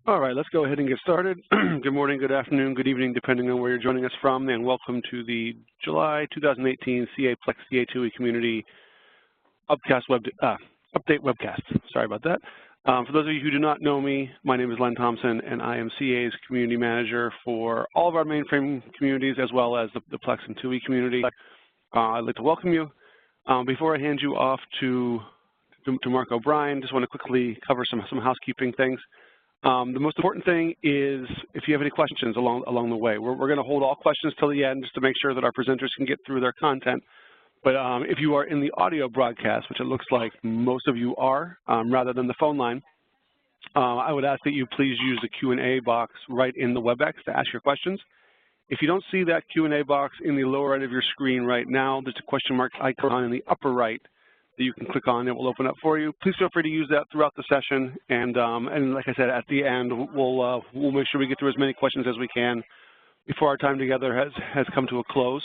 All right, let's go ahead and get started. Good morning, good afternoon, good evening, depending on where you're joining us from, and welcome to the July 2018 CA Plex CA2E Community Update Webcast. Sorry about that. For those of you who do not know me, my name is Len Thompson, and I am CA's Community Manager for all of our mainframe communities, as well as the Plex and 2E community. I'd like to welcome you. Before I hand you off to Mark O'Brien, just want to quickly cover some housekeeping things. The most important thing is if you have any questions along the way. We're going to hold all questions till the end just to make sure that our presenters can get through their content. But if you are in the audio broadcast, which it looks like most of you are, rather than the phone line, I would ask that you please use the Q&A box right in the WebEx to ask your questions. If you don't see that Q&A box in the lower right of your screen right now, there's a question mark icon in the upper right that you can click on. It will open up for you. Please feel free to use that throughout the session. And like I said, at the end, we'll make sure we get through as many questions as we can before our time together has come to a close.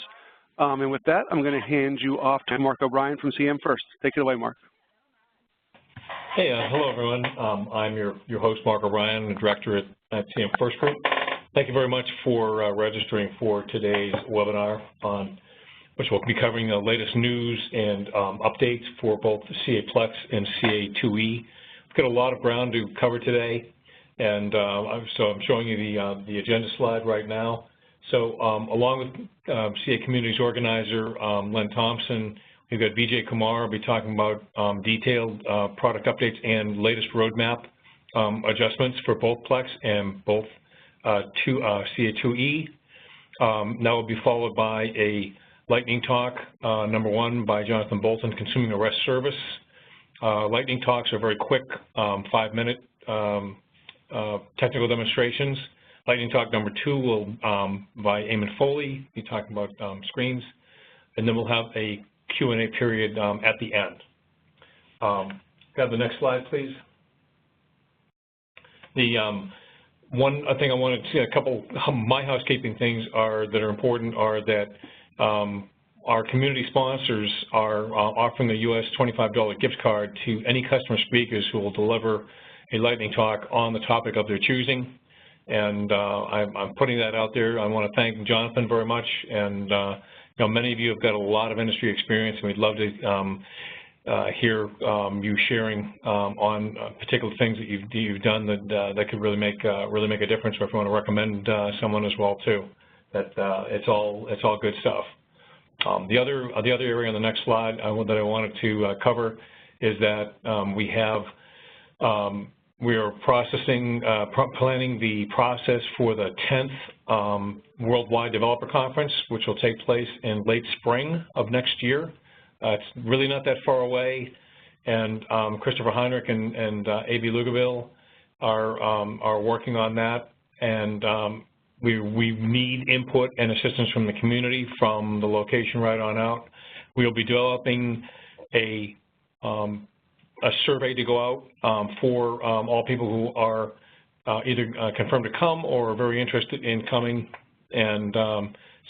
And with that, I'm going to hand you off to Mark O'Brien from CM first. Take it away, Mark. Hey, hello, everyone. I'm your host, Mark O'Brien, the director at CM First Group. Thank you very much for registering for today's webinar on which we'll be covering the latest news and updates for both the CA Plex and CA2E. We've got a lot of ground to cover today, and so I'm showing you the agenda slide right now. So along with CA Communities Organizer Len Thompson, we've got Vijay Kumar will be talking about detailed product updates and latest roadmap adjustments for both Plex and both CA2E. That will be followed by a lightning talk, number one, by Jonathan Bolton, Consuming a REST Service. Lightning talks are very quick, 5-minute technical demonstrations. Lightning talk number two will, by Eamon Foley, be talking about screens. And then we'll have a Q&A period at the end. Have the next slide, please. The one thing I wanted to see, a couple of my housekeeping things that are important are that our community sponsors are offering a US $25 gift card to any customer speakers who will deliver a lightning talk on the topic of their choosing. And I'm putting that out there. I want to thank Jonathan very much. And you know, many of you have got a lot of industry experience, and we'd love to hear you sharing on particular things that you've done that could really make a difference. Or if you want to recommend someone as well too. That it's all good stuff. The other area on the next slide that I wanted to cover is that we are planning the process for the 10th Worldwide Developer Conference, which will take place in late spring of next year. It's really not that far away, and Christopher Heinrich and A.B. Lugaville are working on that, and we need input and assistance from the community from the location right on out. We'll be developing a survey to go out for all people who are either confirmed to come or are very interested in coming. And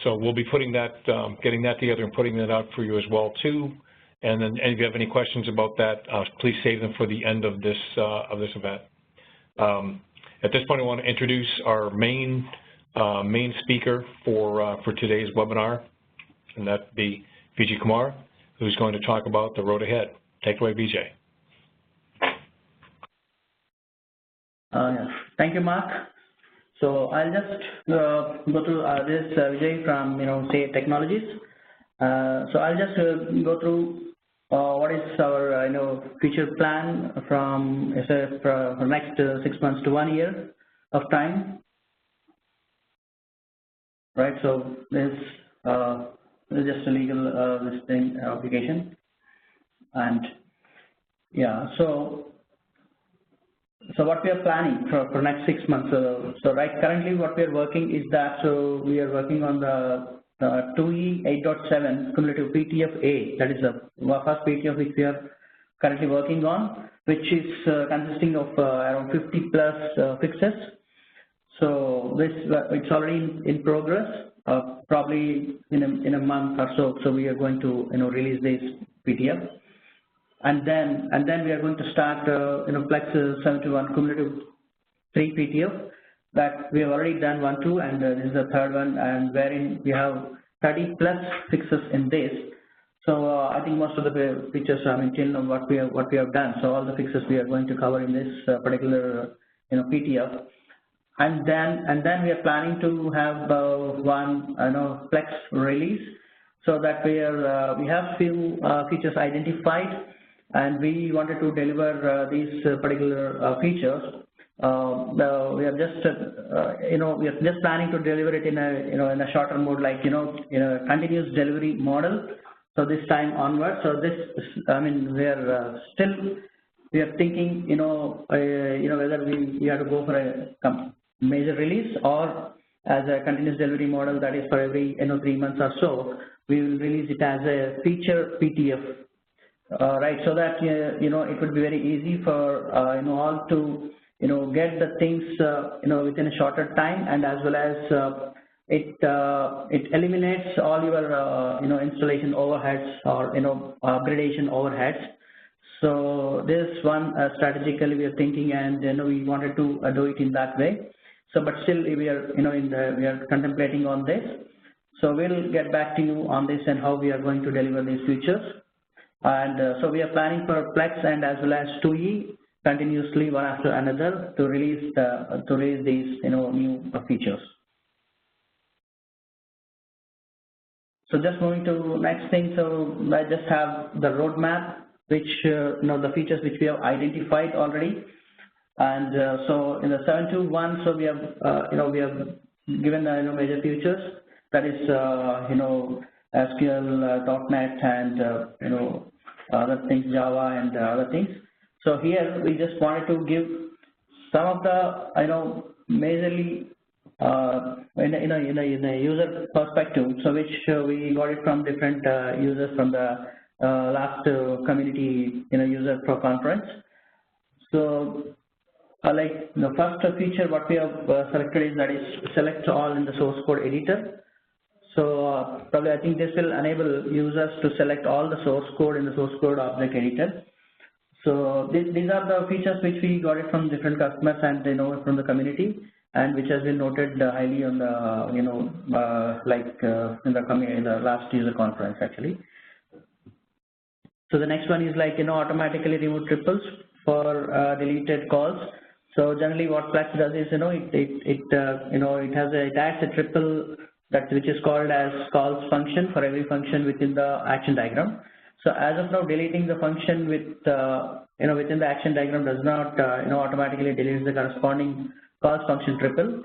so we'll be putting that, getting that together and putting that out for you as well too. And then if you have any questions about that, please save them for the end of this event. At this point, I want to introduce our main speaker for today's webinar, and that'd be Vijay Kumar, who's going to talk about the road ahead. Take it away, Vijay. Thank you, Mark. So I'll just go through this Vijay from CA Technologies. So I'll just go through what is our future plan from for next 6 months to 1 year of time. Right. So this is just a legal listing application, and yeah. So what we are planning for next 6 months. So right, currently what we are working is that we are working on the 2E 8.7 cumulative PTF-A. That is the first PTF which we are currently working on, which is consisting of around 50 plus fixes. So it's already in progress. Probably in a month or so. So we are going to release this PTF. And then we are going to start Plex 71 cumulative 3 PTF that we have already done 1, 2, and this is the third one, and wherein we have 30 plus fixes in this. So I think most of the features, I mean, till now what we have done. So all the fixes we are going to cover in this particular PTF, and then we are planning to have one Plex release, so that we have few features identified, and we wanted to deliver these particular features. We are just we are just planning to deliver it in a in a shorter mode, like in a continuous delivery model. So this time onward, so this, I mean, we are thinking, whether we have to go for a major release or as a continuous delivery model, that is for every 3 months or so, we will release it as a feature PTF, right? So that it would be very easy for all to get the things within a shorter time, and as well as it eliminates all your installation overheads or upgradation overheads. So this one strategically we are thinking, and we wanted to do it in that way. So but still we are we are contemplating on this. So we'll get back to you on this and how we are going to deliver these features. And so we are planning for Plex and as well as 2E continuously one after another to release these new features. So just moving to next thing, so I just have the roadmap, which the features which we have identified already, and so in the 7.2.1, so we have given the major features, that is SQL, .NET, and other things, Java and other things. So here we just wanted to give some of the majorly in a user perspective, so which we got it from different users from the last community user pro conference. So like the first feature what we have selected is that is select all in the source code editor. So probably I think this will enable users to select all the source code in the source code object editor. So these are the features which we got it from different customers and from the community, and which has been noted highly on the in the last user conference actually. So the next one is like automatically remove triples for deleted calls. So generally what Plex does is it adds a triple which is called as calls function for every function within the action diagram. So as of now, deleting the function with within the action diagram does not automatically delete the corresponding calls function triple.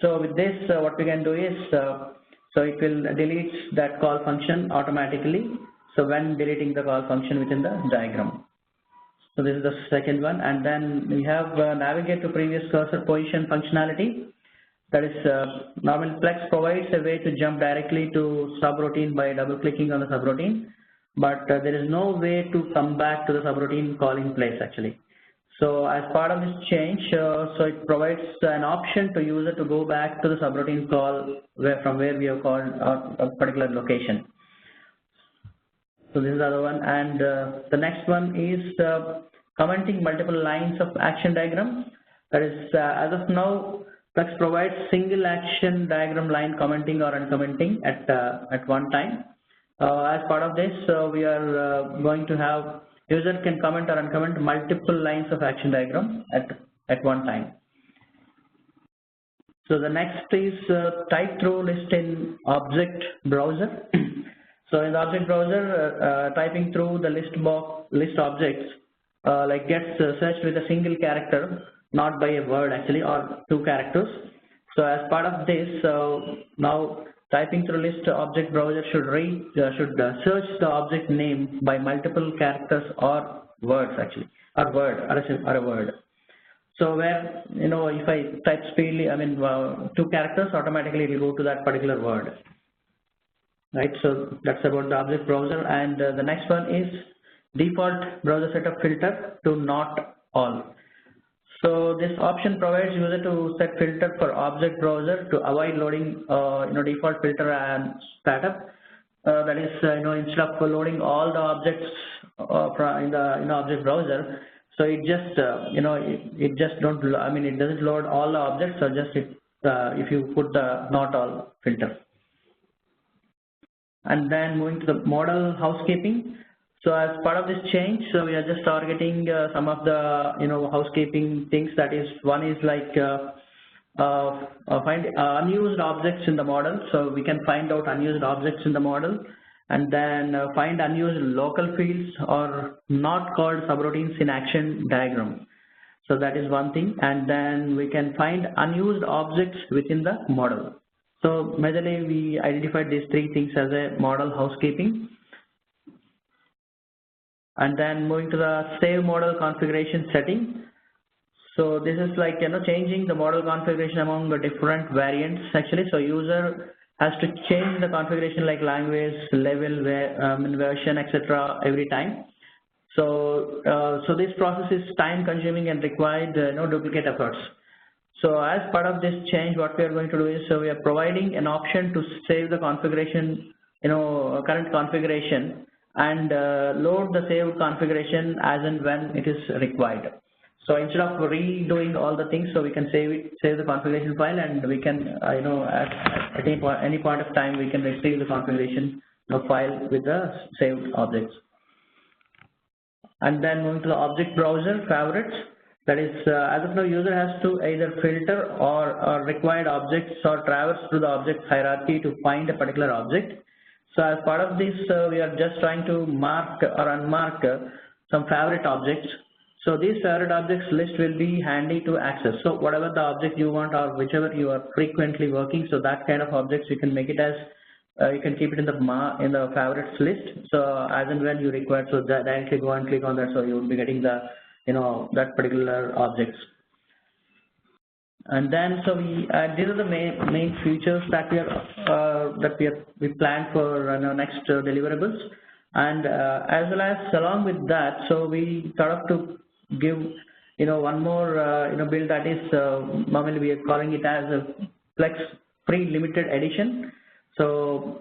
So with this, what we can do is so it will delete that call function automatically. So when deleting the call function within the diagram. So this is the second one, and then we have navigate to previous cursor position functionality. That is normally Plex provides a way to jump directly to subroutine by double clicking on the subroutine, but there is no way to come back to the subroutine calling place actually. So as part of this change, so it provides an option to user to go back to the subroutine call from where we have called a particular location. So this is the other one, and the next one is commenting multiple lines of action diagram. That is as of now, Plex provides single action diagram line commenting or uncommenting at one time. As part of this, we are going to have user can comment or uncomment multiple lines of action diagram at one time. So the next is type through list in object browser. So in the object browser, typing through the list objects like gets searched with a single character, not by a word actually, or 2 characters. So as part of this, now typing through list object browser should search the object name by multiple characters or words actually, or a word. So where if I type speedily, I mean 2 characters, automatically it will go to that particular word. Right, so that's about the object browser, and the next one is default browser setup filter to not all. So this option provides user to set filter for object browser to avoid loading default filter and startup. That is instead of loading all the objects in the object browser, So it just, it just don't, I mean, it doesn't load all the objects, or just if you put the not all filter. And then moving to the model housekeeping. So as part of this change, so we are just targeting some of the, housekeeping things. That is, one is like find unused objects in the model. So we can find out unused objects in the model, and then find unused local fields or not called subroutines in action diagram. So that is one thing. And then we can find unused objects within the model. So majorly we identified these three things as a model housekeeping. And then moving to the save model configuration setting. So this is like, changing the model configuration among the different variants actually. So user has to change the configuration like language, level, version, etc. every time. So, this process is time consuming and required no duplicate efforts. So as part of this change, what we are going to do is, so we are providing an option to save the configuration, current configuration, and load the saved configuration as and when it is required. So instead of redoing all the things, so we can save the configuration file, and we can, at any point of time, we can retrieve the configuration file with the saved objects. And then moving to the object browser favorites. That is, as of now, user has to either filter or required objects or traverse through the object hierarchy to find a particular object. So as part of this, we are just trying to mark or unmark some favorite objects. So these favorite objects list will be handy to access. So whatever the object you want or whichever you are frequently working, so that kind of objects you can make it as, you can keep it in the favorites list. So as and when you require, so directly go and click on that, so you will be getting the, that particular objects. And then, so these are the main features that we plan for next deliverables. And as well as along with that, so we thought of to give one more build, that is normally we are calling it as a Plex pre-limited edition. So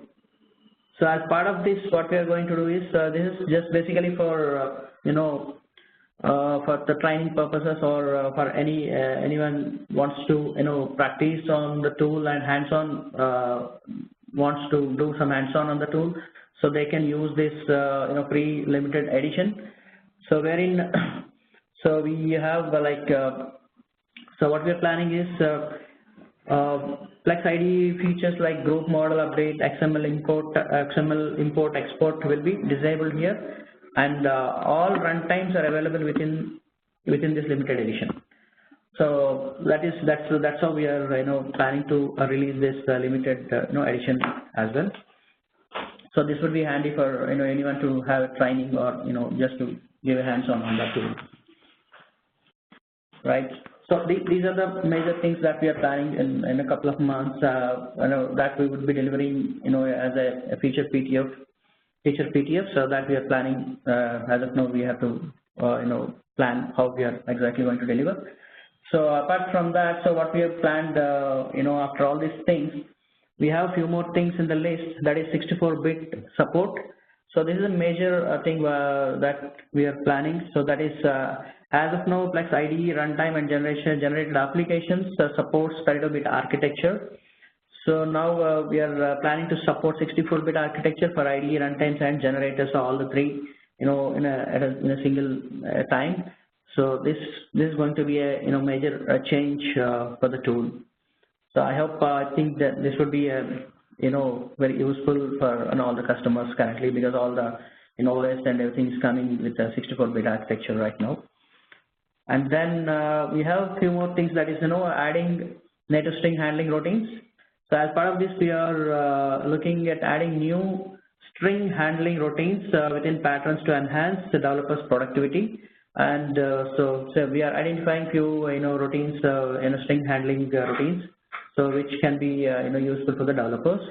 as part of this, what we are going to do is, this is just basically for for the training purposes, or for anyone wants to practice on the tool and hands-on, wants to do some hands-on on the tool, so they can use this pre-limited edition. So wherein so we have so what we are planning is Plex IDE features like group model update, XML import export will be disabled here, and all runtimes are available within this limited edition. So that's how we are planning to release this limited edition as well. So this would be handy for anyone to have a training, or just to give a hands-on on that tool, right? So these are the major things that we are planning in a couple of months. That we would be delivering as a feature PDF. So that we are planning, as of now we have to plan how we are exactly going to deliver. So apart from that, so what we have planned, after all these things, we have a few more things in the list, that is 64-bit support. So this is a major thing that we are planning. So that is, as of now, Plex IDE runtime and generated applications supports 32-bit architecture. So now we are planning to support 64-bit architecture for IDE runtimes and generators, all the three, in a single time. So this is going to be a major change for the tool. So I think that this would be very useful for all the customers currently, because all the OS and everything is coming with a 64-bit architecture right now. And then we have a few more things, that is adding native string handling routines. So as part of this, we are looking at adding new string handling routines within patterns to enhance the developers' productivity. And so we are identifying few routines, string handling routines, so which can be useful for the developers.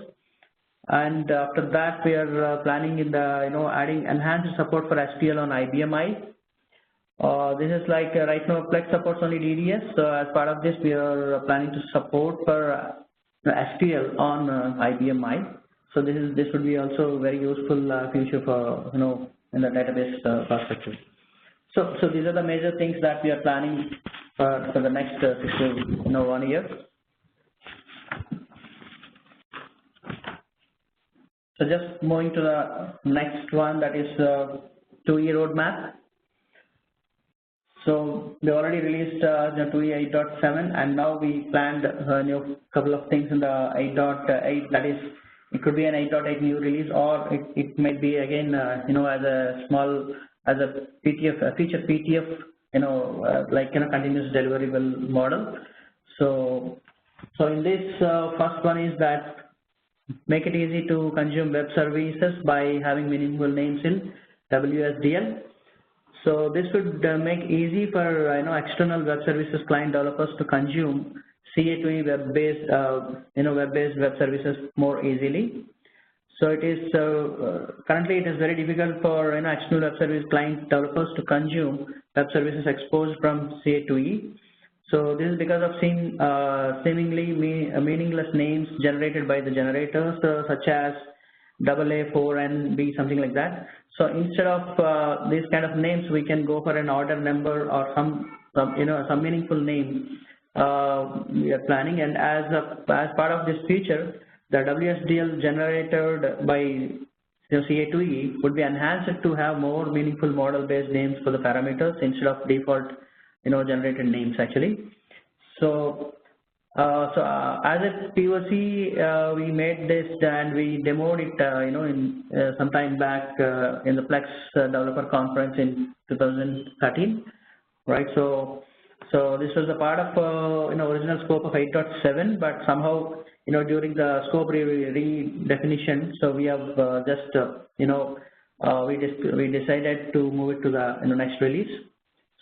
And after that, we are planning in the adding enhanced support for SPL on IBM I. This is like right now Plex supports only DDS. So as part of this, we are planning to support for SPL on IBM I. So this would be also very useful feature for in the database perspective. So these are the major things that we are planning for the next 6 to 1 year. So just moving to the next one, that is 2E roadmap. So we already released the 2E 8.7, and now we planned a couple of things in the 8.8. That is, it could be an 8.8 new release, or it might be again, as a small, as a PTF, a feature PTF, like continuous deliverable model. So in this, first one is that make it easy to consume web services by having meaningful names in Wsdl. So this would make easy for external web services client developers to consume CA2E web-based web services more easily. So it is currently it is very difficult for external web service client developers to consume web services exposed from CA2E. So this is because of seemingly meaningless names generated by the generators, such as AA, 4N, B, something like that. So instead of these kind of names, we can go for an order number or some meaningful name we are planning. And as part of this feature, the Wsdl generated by CA2E would be enhanced to have more meaningful model-based names for the parameters instead of default generated names actually. So as a POC, we made this and we demoed it, in some time back in the Plex Developer Conference in 2013, right? So this was a part of original scope of 8.7, but somehow during the scope redefinition, so we have we decided to move it to the next release.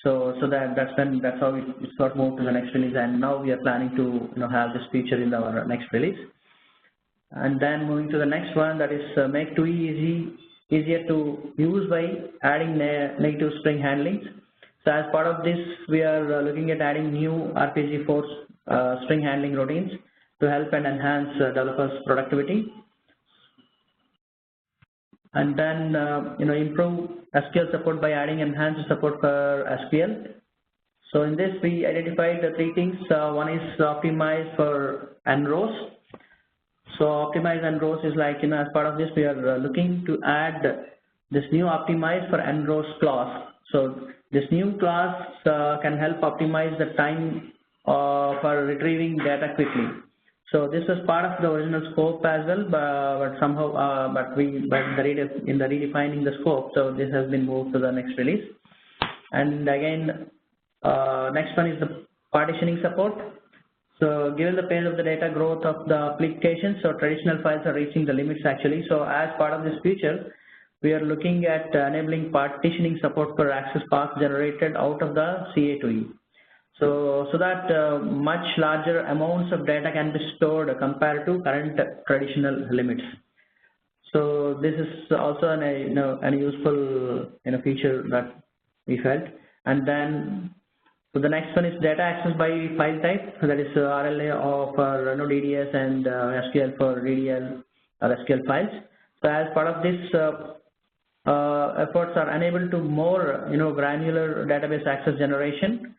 So that's how it got moved to the next release, and now we are planning to have this feature in our next release. And then moving to the next one, that is make 2E easier to use by adding negative string handlings. So as part of this, we are looking at adding new RPG4 string handling routines to help and enhance developers' productivity. And then improve SQL support by adding enhanced support for SQL. So in this, we identified the 3 things. One is optimize for nrows. So optimize nrows is like, as part of this, we are looking to add this new optimize for nrows clause. So this new class can help optimize the time for retrieving data quickly. So this was part of the original scope as well, but somehow, in the redefining the scope, so this has been moved to the next release. And again, next one is the partitioning support. So given the pace of the data growth of the application, so traditional files are reaching the limits actually. So as part of this feature, we are looking at enabling partitioning support for access paths generated out of the CA2E. So that much larger amounts of data can be stored compared to current traditional limits. So this is also a useful feature that we felt. And then so the next one is data access by file type. That is RLA for DDS and SQL for DDL or SQL files. So as part of this, efforts are enabled to more granular database access generation.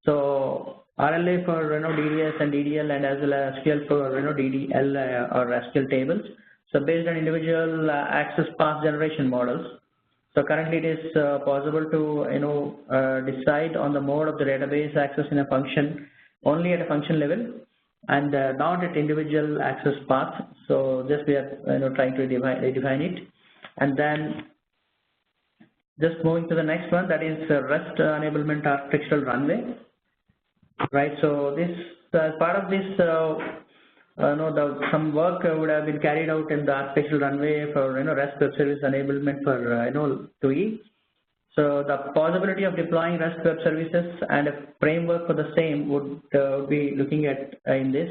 So RLA for DDS and DDL, and as well as SQL for DDL or SQL tables. So based on individual access path generation models. So currently it is possible to decide on the mode of the database access in a function only at a function level and not at individual access paths. So just we are trying to define it. And then just moving to the next one, that is REST enablement architectural runway. Right, so this as part of this, some work would have been carried out in the architectural runway for REST web service enablement for 2E. So the possibility of deploying REST web services and a framework for the same would be looking at in this.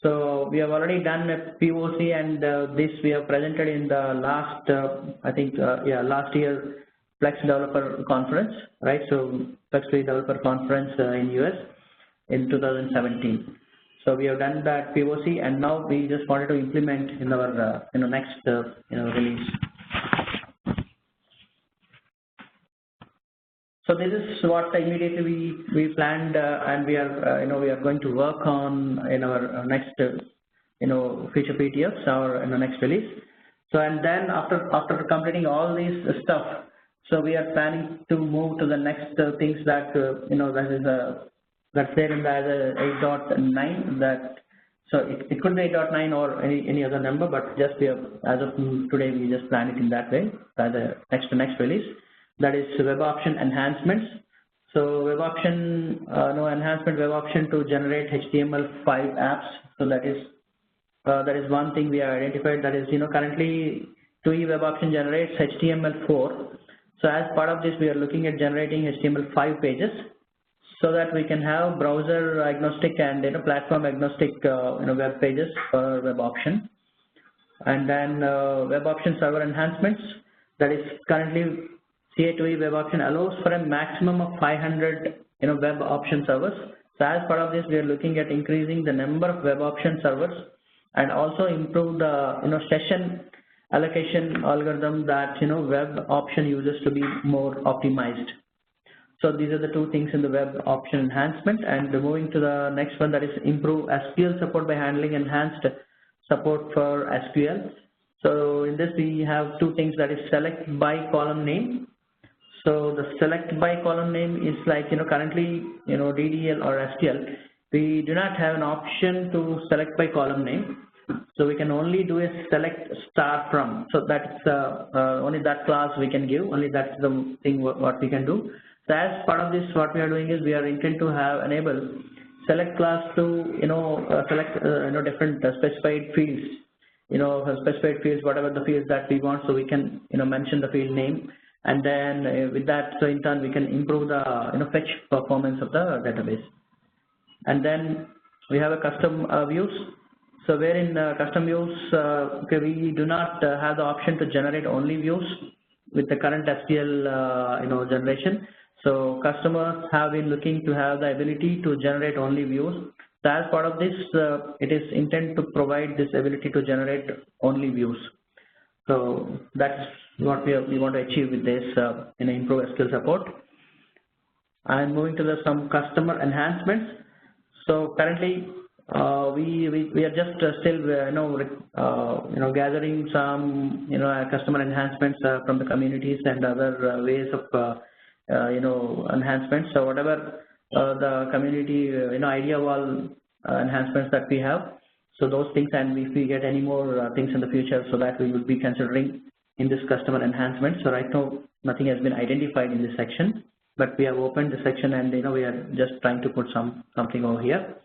So we have already done a POC, and this we have presented in the last last year Plex Developer Conference, right? So Plex Developer Conference in US in 2017. So we have done that POC, and now we just wanted to implement in our next release. So this is what immediately we planned, and we are we are going to work on in our next future PTFs or in the next release. So and then after completing all these stuff, so we are planning to move to the next things that that's there in the 8.9 that. So it could be 8.9 or any other number, but just as of today we just plan it in that way as a next release. That is web option enhancements. So web option enhancement web option to generate HTML5 apps. So that is one thing we have identified. That is currently TUI web option generates HTML4. So as part of this we are looking at generating HTML5 pages, so that we can have browser agnostic and platform agnostic web pages for web option. And then web option server enhancements. That is currently CA2E web option allows for a maximum of 500 web option servers. So as part of this, we are looking at increasing the number of web option servers and also improve the session allocation algorithm that web option uses to be more optimized. So these are the two things in the web option enhancement. And moving to the next one, that is improve SQL support by handling enhanced support for SQL. So in this we have two things, that is select by column name. So the select by column name is like currently DDL or STL, we do not have an option to select by column name. So we can only do a select star from. So that's only that class we can give. Only that's the thing what we can do. So as part of this, what we are doing is we are intent to have enable select class to select different specified fields. Specified fields, whatever the fields that we want. So we can mention the field name, and then with that, so in turn we can improve the fetch performance of the database. And then we have a custom views. So where in custom views, we do not have the option to generate only views with the current STL generation. So customers have been looking to have the ability to generate only views. So as part of this, it is intended to provide this ability to generate only views. So that's what we want to achieve with this improve SQL support. And moving to some customer enhancements. So currently we are just still gathering some customer enhancements from the communities and other ways of enhancements. So whatever the community idea wall enhancements that we have, so those things, and if we get any more things in the future, so that we would be considering in this customer enhancement. So right now nothing has been identified in this section, but we have opened the section, and we are just trying to put something over here.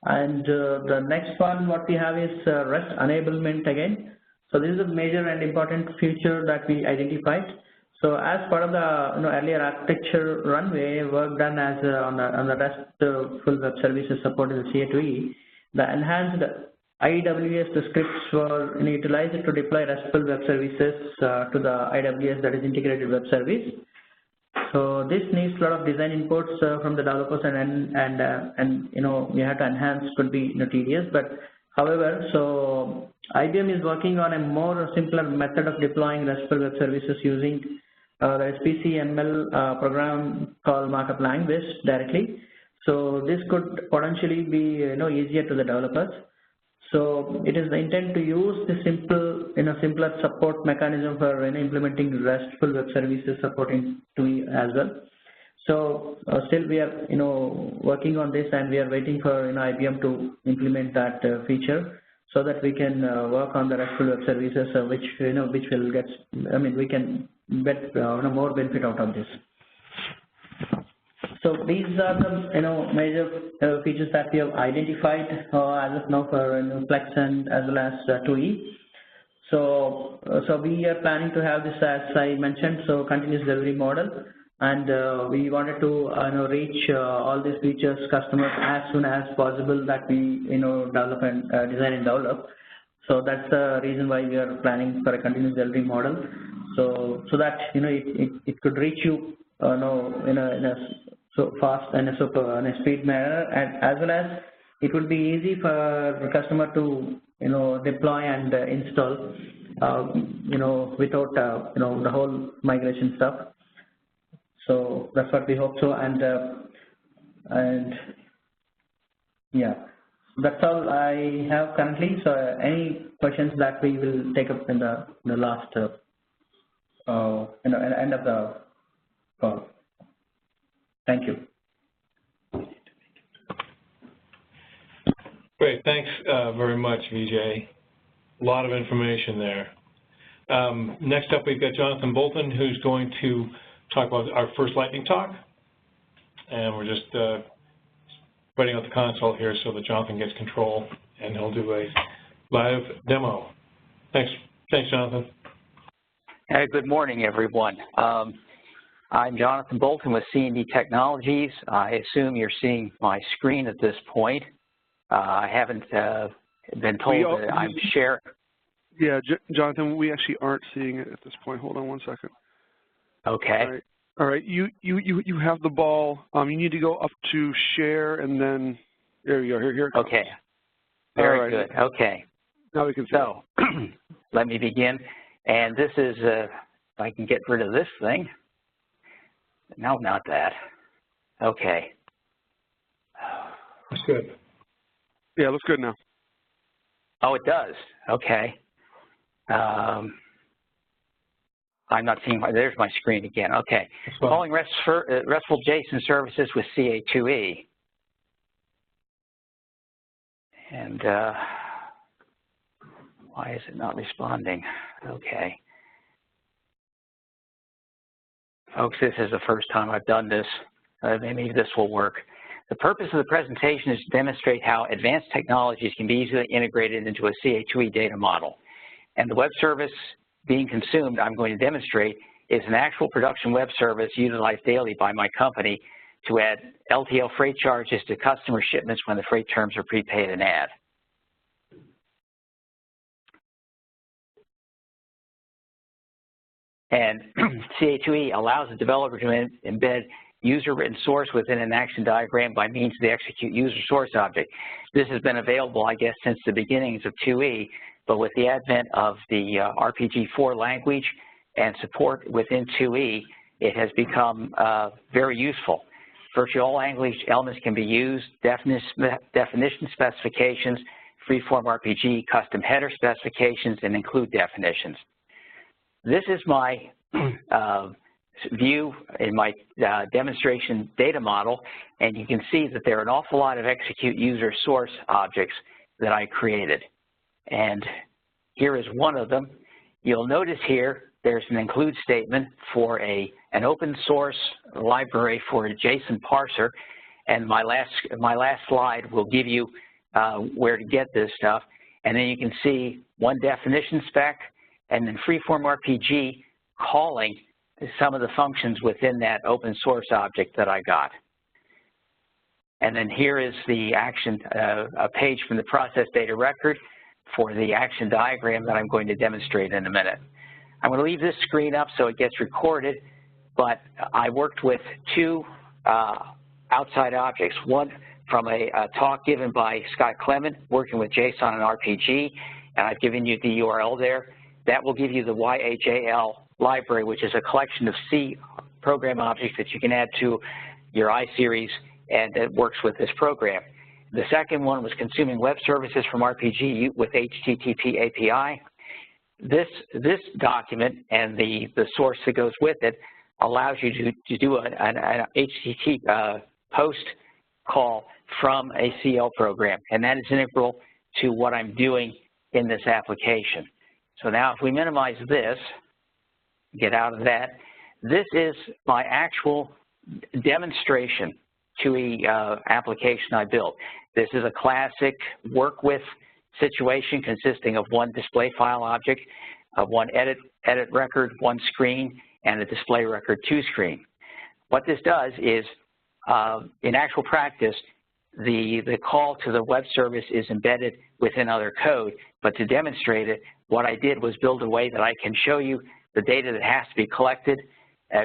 And the next one what we have is REST enablement again. So this is a major and important feature that we identified. So as part of the earlier architecture run, we worked done as on the RESTful web services support in the CA2E. The enhanced IWS scripts were utilized to deploy RESTful web services to the IWS, that is integrated web service. So this needs a lot of design inputs from the developers, and we have to enhance, could be tedious, but however, so IBM is working on a more simpler method of deploying RESTful web services using the SPCML program called markup language directly. So this could potentially be easier to the developers. So it is the intent to use the simpler support mechanism for implementing RESTful web services supporting TUI as well. So still we are working on this, and we are waiting for IBM to implement that feature, so that we can work on the RESTful web services, which will get, we can get more benefit out of this. So these are the major features that we have identified as of now for Plex and as well as TUI. So we are planning to have this, as I mentioned, so continuous delivery model, and we wanted to reach all these features customers as soon as possible that we develop and design and develop. So that's the reason why we are planning for a continuous delivery model. So that it could reach you in a so fast and in a speed manner, and as well as it would be easy for the customer to deploy and install without the whole migration stuff. So that's what we hope so, and yeah, that's all I have currently. So any questions that we will take up in the last end of the call. Thank you. Great, thanks very much, Vijay. A lot of information there. Next up, we've got Jonathan Bolton, who's going to talk about our first lightning talk. And we're just writing out the console here so that Jonathan gets control, and he'll do a live demo. Thanks, Jonathan. Good morning, everyone. I'm Jonathan Bolton with C&D Technologies. I assume you're seeing my screen at this point. I haven't been told that I'm sharing. Yeah, Jonathan, we actually aren't seeing it at this point. Hold on one second. Okay. All right. You have the ball. You need to go up to share, and then there you go. Here it comes. Okay. Very good. Okay. Now we can see. So let me begin. And this is, if I can get rid of this thing. No, not that. Okay. That's good. Yeah, it looks good now. Oh, it does. Okay. I'm not seeing, there's my screen again. Okay. Calling RESTful JSON services with CA2E. And why is it not responding? Okay. Folks, this is the first time I've done this. Maybe this will work. The purpose of the presentation is to demonstrate how advanced technologies can be easily integrated into a CA2E data model. And the web service being consumed, I'm going to demonstrate, is an actual production web service utilized daily by my company to add LTL freight charges to customer shipments when the freight terms are prepaid and add. And CA2E allows the developer to embed user-written source within an action diagram by means of the execute user source object. This has been available, I guess, since the beginnings of 2E, but with the advent of the RPG4 language and support within 2E, it has become very useful. Virtually all language elements can be used: definition specifications, freeform RPG, custom header specifications, and include definitions. This is my view in my demonstration data model, and you can see that there are an awful lot of execute user source objects that I created. And here is one of them. You'll notice here there's an include statement for an open source library for a JSON parser, and my last slide will give you where to get this stuff. And then you can see one definition spec, and then freeform RPG calling some of the functions within that open source object that I got. And then here is the action, a page from the process data record for the action diagram that I'm going to demonstrate in a minute. I'm going to leave this screen up so it gets recorded, but I worked with two outside objects, one from a talk given by Scott Clement working with JSON and RPG, and I've given you the URL there. That will give you the YAJL library, which is a collection of C program objects that you can add to your iSeries, and it works with this program. The second one was consuming web services from RPG with HTTP API. This document and the source that goes with it allows you to do an HTTP post call from a CL program, and that is integral to what I'm doing in this application. So now if we minimize this, get out of that, this is my actual demonstration to a application I built. This is a classic work with situation consisting of one display file object, one edit record, one screen, and a display record 2 screen. What this does is, in actual practice, the call to the web service is embedded within other code, but to demonstrate it, what I did was build a way that I can show you the data that has to be collected,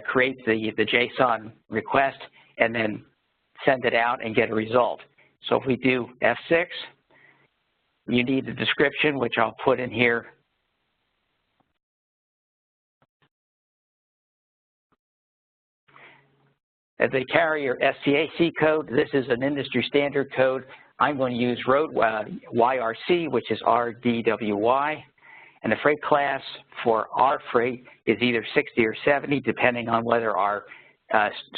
create the JSON request, and then send it out and get a result. So if we do F6, you need the description, which I'll put in here. the carrier SCAC code, this is an industry standard code. I'm going to use road YRC, which is RDWY. And the freight class for our freight is either 60 or 70, depending on whether our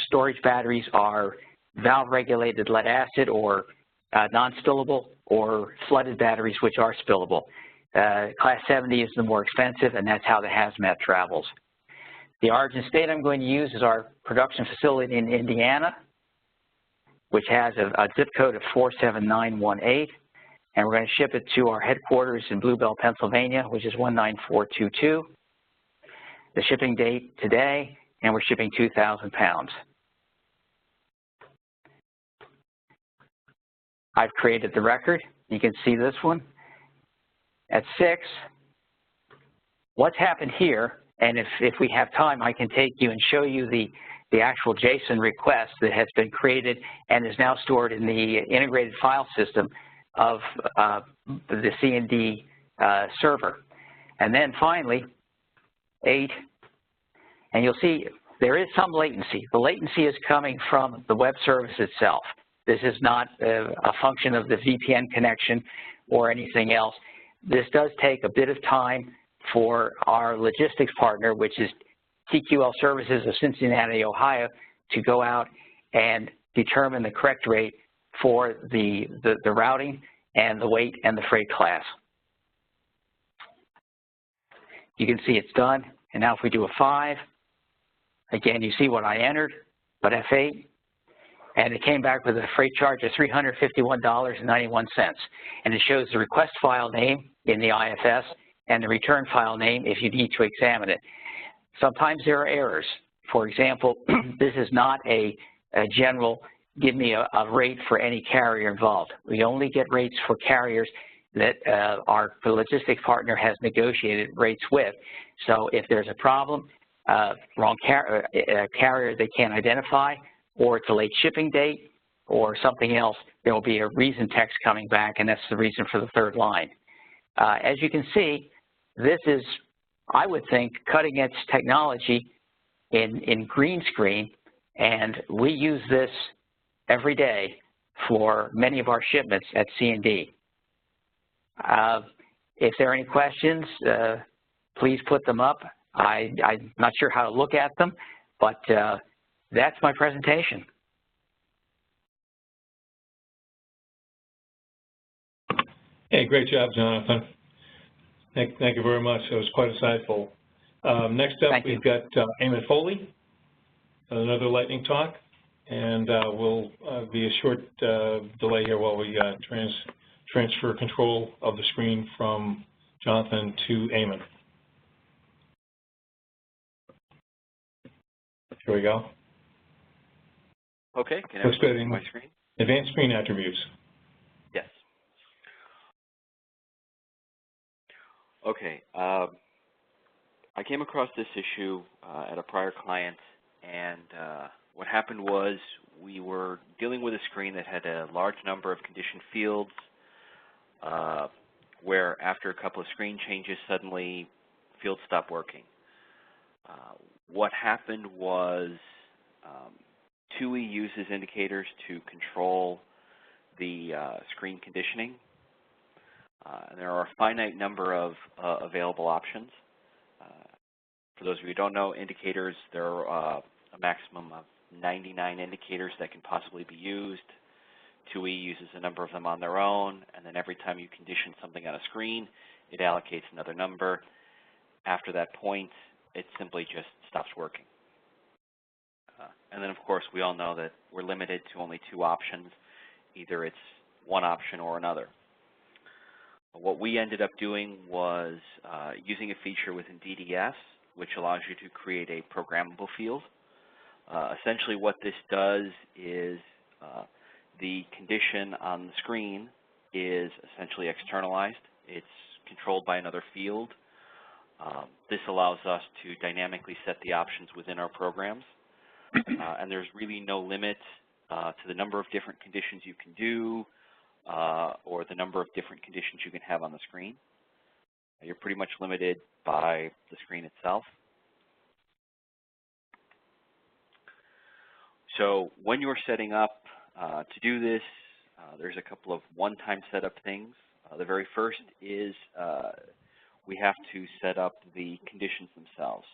storage batteries are valve-regulated lead acid or non-spillable, or flooded batteries, which are spillable. Class 70 is the more expensive, and that's how the hazmat travels. The origin state I'm going to use is our production facility in Indiana, which has a zip code of 47918. And we're going to ship it to our headquarters in Blue Bell, Pennsylvania, which is 19422. The shipping date today, and we're shipping 2,000 pounds. I've created the record. You can see this one. At 6, what's happened here, and if we have time, I can take you and show you the actual JSON request that has been created and is now stored in the integrated file system of the C&D server. And then finally, 8, and you'll see there is some latency. The latency is coming from the web service itself. This is not a function of the VPN connection or anything else. This does take a bit of time for our logistics partner, which is TQL Services of Cincinnati, Ohio, to go out and determine the correct rate for the routing and the weight and the freight class. You can see it's done. And now if we do a 5, again, you see what I entered, but F8, and it came back with a freight charge of $351.91. And it shows the request file name in the IFS and the return file name if you need to examine it. Sometimes there are errors. For example, this is not a general give me a rate for any carrier involved. We only get rates for carriers that our logistics partner has negotiated rates with. So if there's a problem, wrong carrier they can't identify, or it's a late shipping date, or something else, there will be a reason text coming back, and that's the reason for the 3rd line. As you can see, this is, I would think, cutting-edge technology in green screen, and we use this every day for many of our shipments at C&D. If there are any questions, please put them up. I'm not sure how to look at them, but that's my presentation. Hey, great job, Jonathan. Thank you very much. It was quite insightful. Next up, we've got Eamon Foley, another lightning talk, and we'll be a short delay here while we transfer control of the screen from Jonathan to Eamon. Here we go. Okay, can I see my screen? Advanced screen attributes. Yes. Okay, I came across this issue at a prior client, and what happened was we were dealing with a screen that had a large number of condition fields, where after a couple of screen changes, suddenly fields stopped working. What happened was TUI uses indicators to control the screen conditioning. And there are a finite number of available options. For those of you who don't know, indicators, there are a maximum of 99 indicators that can possibly be used. TUI uses a number of them on their own, and then every time you condition something on a screen, it allocates another number. After that point, it simply just stops working. And then, of course, we all know that we're limited to only 2 options. Either it's one option or another. What we ended up doing was using a feature within DDS, which allows you to create a programmable field. Essentially what this does is the condition on the screen is essentially externalized. It's controlled by another field. This allows us to dynamically set the options within our programs. And there's really no limit to the number of different conditions you can do or the number of different conditions you can have on the screen. You're pretty much limited by the screen itself. So when you're setting up to do this, there's a couple of one-time setup things. The very first is we have to set up the conditions themselves.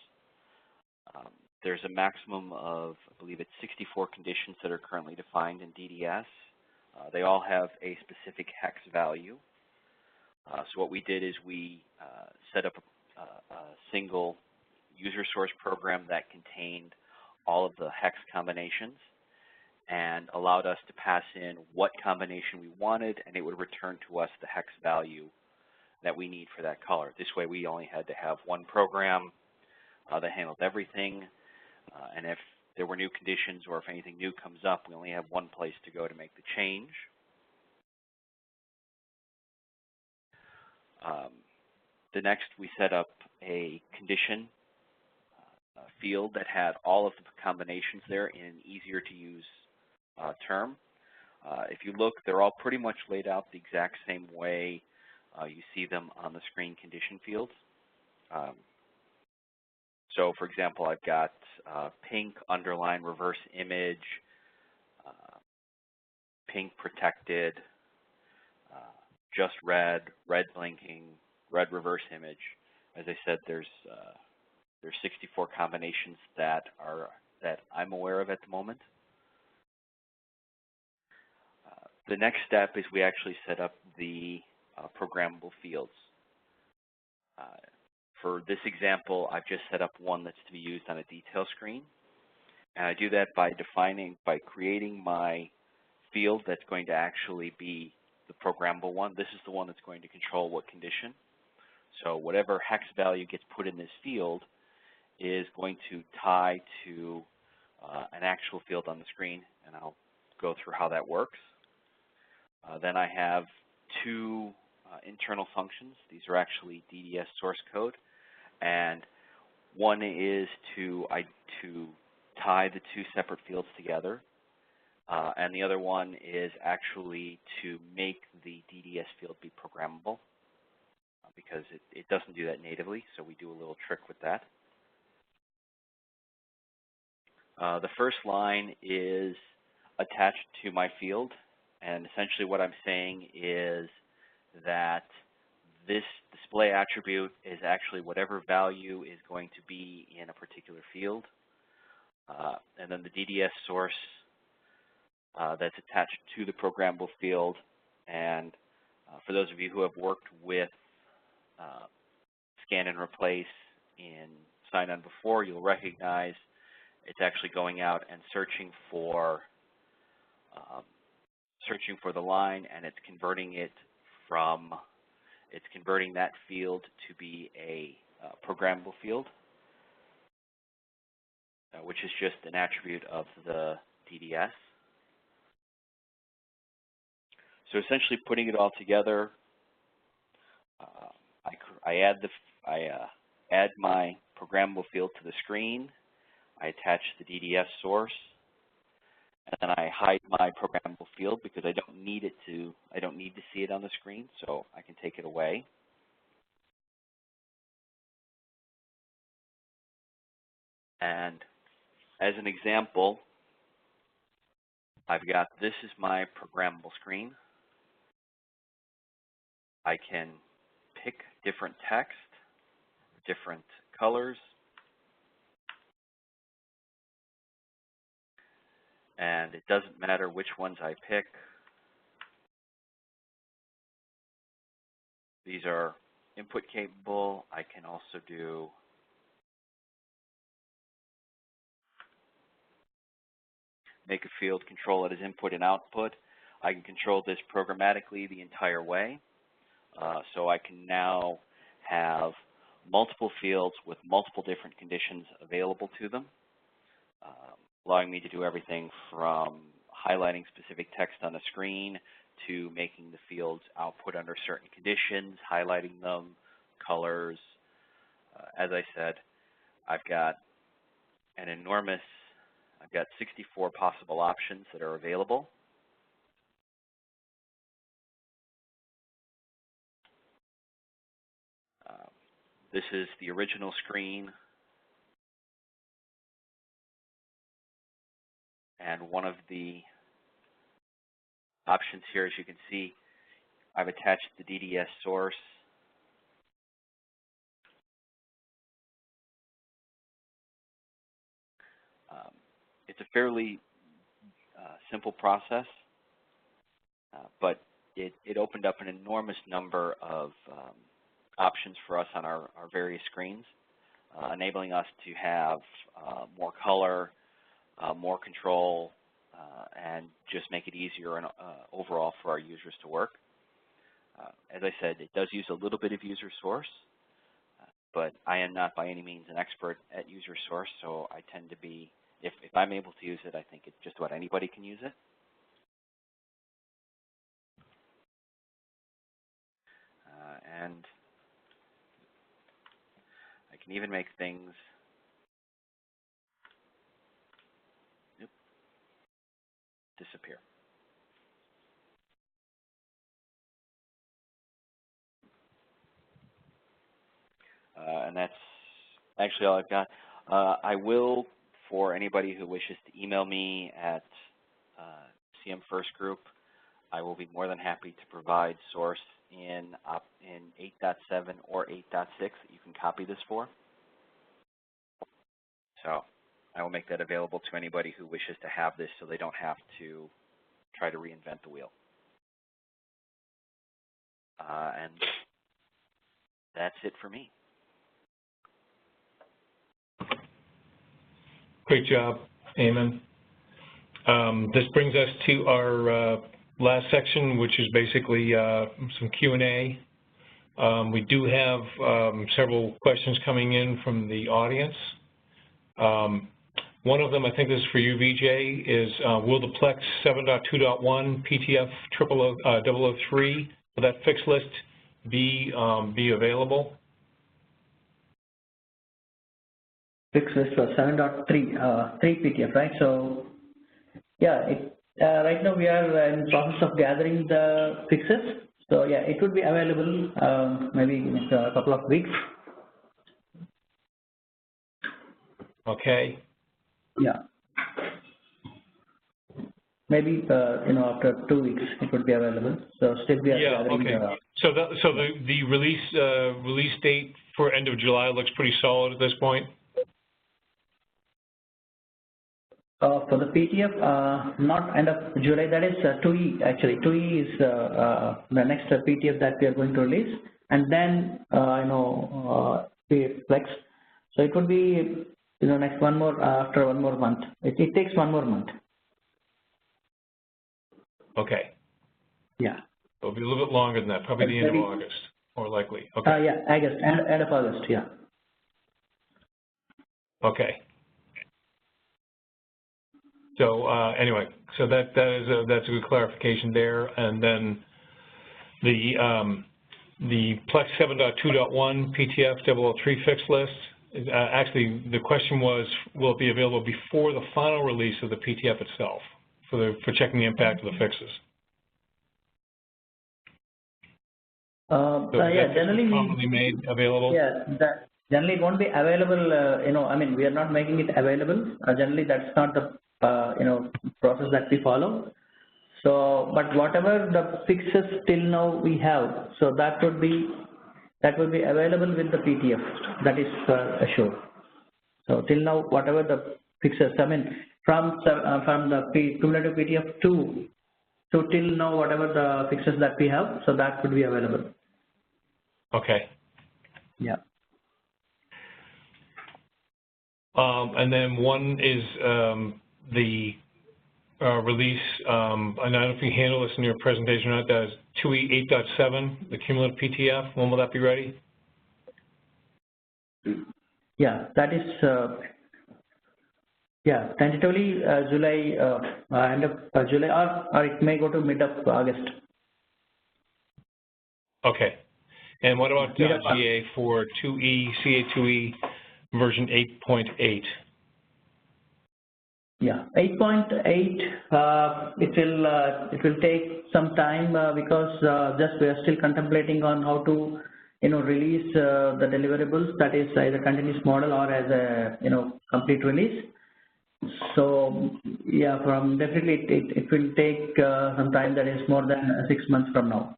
There's a maximum of, I believe it's 64 conditions that are currently defined in DDS. They all have a specific hex value. So what we did is we set up a single user source program that contained all of the hex combinations and allowed us to pass in what combination we wanted, and it would return to us the hex value that we need for that color. This way we only had to have one program that handled everything, and if there were new conditions or if anything new comes up, we only have one place to go to make the change. The next, we set up a condition field that had all of the combinations there in an easier to use term. If you look, they're all pretty much laid out the exact same way you see them on the screen condition fields. So for example, I've got pink underline reverse image, pink protected, just red, red blinking, red reverse image. As I said, there's 64 combinations that I'm aware of at the moment. The next step is we actually set up the programmable fields. For this example, I've just set up one that's to be used on a detail screen. And I do that by creating my field that's going to actually be the programmable one. This is the one that's going to control what condition. So whatever hex value gets put in this field is going to tie to an actual field on the screen, and I'll go through how that works. Then I have two internal functions. These are actually DDS source code, and one is to tie the two separate fields together, and the other one is actually to make the DDS field be programmable, because it doesn't do that natively, so we do a little trick with that. The first line is attached to my field, and essentially what I'm saying is that this display attribute is actually whatever value is going to be in a particular field. And then the DDS source that's attached to the programmable field. And for those of you who have worked with scan and replace in sign-on before, you'll recognize it's actually going out and searching for the line, and it's converting that field to be a programmable field, which is just an attribute of the DDS. So essentially, putting it all together, I add my programmable field to the screen. I attach the DDS source, and then I hide my programmable field because I don't need to see it on the screen, so I can take it away. And as an example, I've got, this is my programmable screen. I can pick different text, different colors, and it doesn't matter which ones I pick. These are input capable. I can also do make a field, control it as input and output. I can control this programmatically the entire way. So I can now have multiple fields with multiple different conditions available to them, allowing me to do everything from highlighting specific text on the screen to making the fields output under certain conditions, highlighting them, colors. As I said, I've got 64 possible options that are available. This is the original screen, and one of the options here, as you can see, I've attached the DDS source. It's a fairly simple process, but it opened up an enormous number of options for us on our various screens, enabling us to have more color, more control, and just make it easier and overall for our users to work. As I said, it does use a little bit of user source, but I am not by any means an expert at user source, so I tend to be, if I'm able to use it, I think just about anybody can use it. And I can even make things disappear. And that's actually all I've got. I will, for anybody who wishes to email me at CM First Group, I will be more than happy to provide source in 8.7 or 8.6 that you can copy this for. So I will make that available to anybody who wishes to have this so they don't have to try to reinvent the wheel. And that's it for me. Great job, Eamon. This brings us to our last section, which is basically some Q&A. We do have several questions coming in from the audience. One of them, I think this is for you, Vijay, is will the Plex 7.2.1 PTF 003, will that fixed list be available? Fixed list for 7.3 PTF, right? So, yeah, right now we are in the process of gathering the fixes. So, yeah, it would be available maybe in a couple of weeks. Okay. Yeah. Maybe after 2 weeks it would be available. So still we are gathering. Okay. So the release date for end of July looks pretty solid at this point. For the PTF, not end of July, that is 2E actually. 2E is the next PTF that we are going to release, and then CA Plex. So it would be next after one more month. It takes 1 more month. Okay. Yeah. It'll be a little bit longer than that, probably the end of August, more likely. Okay. Yeah, August, end of August. Yeah. Okay. So anyway, so that's a good clarification there, and then the Plex 7.2.1 PTF 003 fixed list. Actually, the question was, will it be available before the final release of the PTF itself for checking the impact of the fixes? So yeah, generally commonly made available. Yeah, generally it won't be available. I mean, we are not making it available. Generally, that's not the process that we follow. So, but whatever the fixes till now we have, so that would be available with the PTF. That is assured. So till now, whatever the fixes, I mean, from the cumulative PTF 2 to till now, whatever the fixes that we have, so that would be available. Okay. Yeah. And then one is the release, I don't know if you handle this in your presentation or not, that is 2E 8.7, the cumulative PTF. When will that be ready? Yeah, that is, tentatively July, end of July, or it may go to mid of August. Okay. And what about GA for 2E, CA2E version 8.8? Yeah, 8.8. It will take some time because we are still contemplating on how to release the deliverables. That is either continuous model or as a complete release. So yeah, definitely it will take some time, that is more than 6 months from now.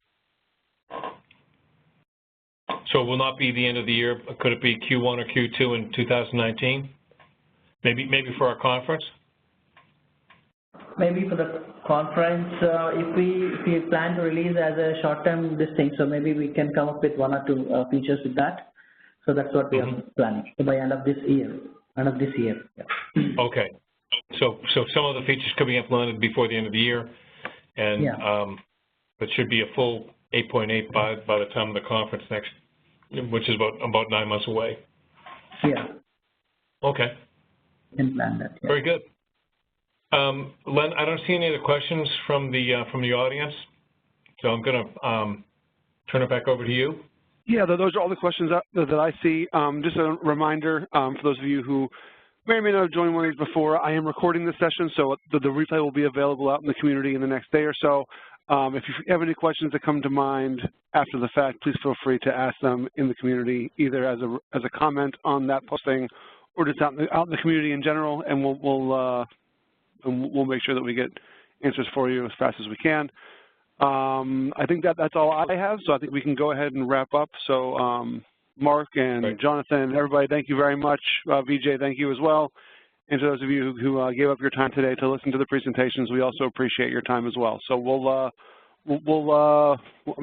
So it will not be the end of the year. Could it be Q1 or Q2 in 2019? Maybe for our conference? Maybe for the conference, if we plan to release as a short-term this thing, so maybe we can come up with 1 or 2 features with that. So that's what we are planning. So by end of this year. Yeah. Okay. So some of the features could be implemented before the end of the year, and it should be a full 8.8 by the time of the conference next, which is about 9 months away. Yeah. Okay. We can plan that. Yeah. Very good. Len, I don't see any other questions from the audience, so I'm going to turn it back over to you. Yeah, those are all the questions that I see. Just a reminder for those of you who may or may not have joined one of these before, I am recording this session, so the replay will be available out in the community in the next day or so. If you have any questions that come to mind after the fact, please feel free to ask them in the community, either as a comment on that posting or just out in the community in general, and we'll make sure that we get answers for you as fast as we can. I think that's all I have, so I think we can go ahead and wrap up. So Mark and Jonathan, everybody, thank you very much. Vijay, thank you as well. And to those of you who gave up your time today to listen to the presentations, we also appreciate your time as well. So I'm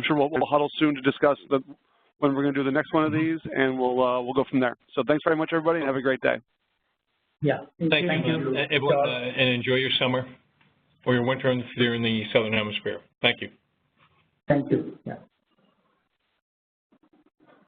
sure we'll huddle soon to discuss when we're going to do the next one of these, and we'll go from there. So thanks very much, everybody, and have a great day. Yeah. Thank you. Everyone, and enjoy your summer or your winter if you're in the Southern Hemisphere. Thank you. Thank you. Yeah.